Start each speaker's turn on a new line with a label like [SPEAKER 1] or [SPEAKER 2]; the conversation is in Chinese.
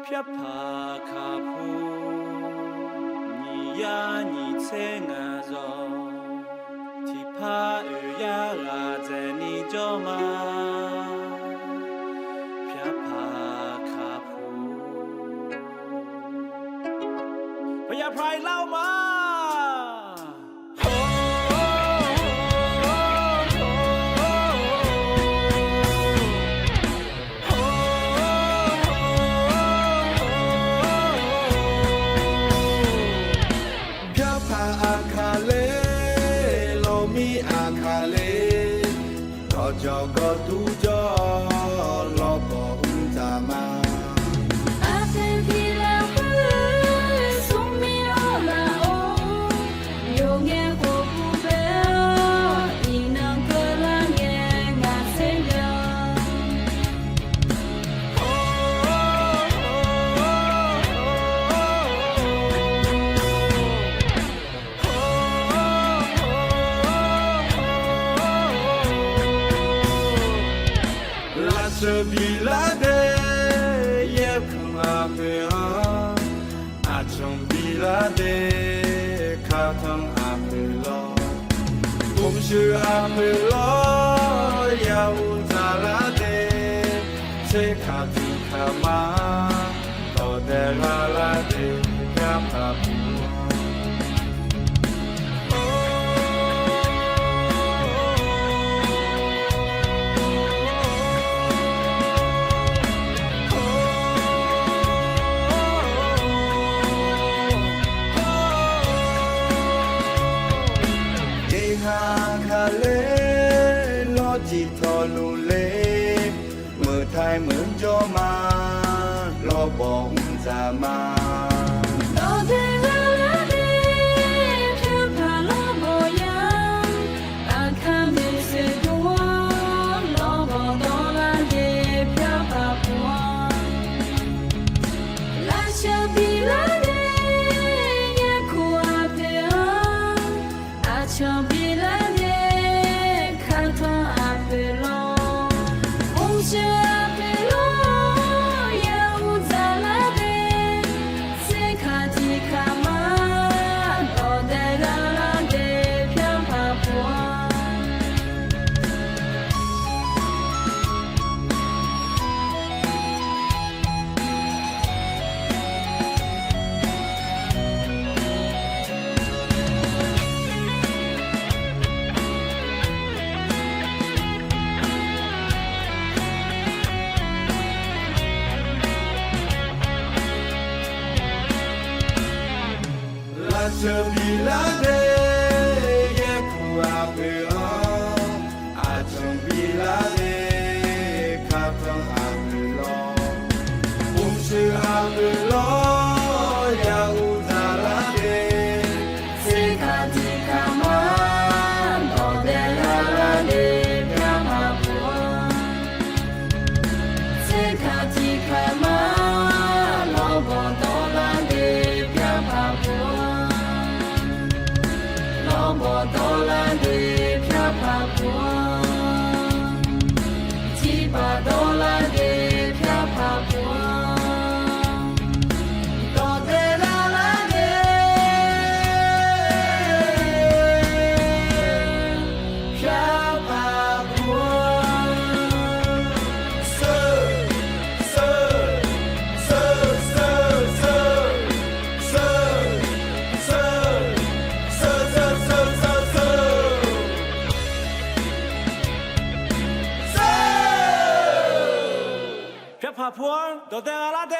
[SPEAKER 1] 飘帕卡普，你呀你猜我着，提帕尔呀拉在你着吗？飘帕卡普，不要拍老吗？叫个独角老婆咱们。这比拉的也空阿飞啊，阿从比拉的卡通阿飞咯，不是阿飞咯，呀乌扎拉的，这卡提卡嘛，多得拉拉的呀帕布。卡嘞，罗吉托鲁嘞，มือไทยเหมือนโจมาโลบงจามา 这比拉的也苦阿飞哦，阿从比拉的卡通阿飞咯，不是阿飞咯，呀乌扎拉的，谁卡提卡嘛，多得拉拉的飘帕布，谁卡提卡嘛，老婆多拉的飘帕布。我多拉的飘帕布，七八多拉的飘帕布，多得拉拉的飘帕布，飘帕坡，都在阿拉的。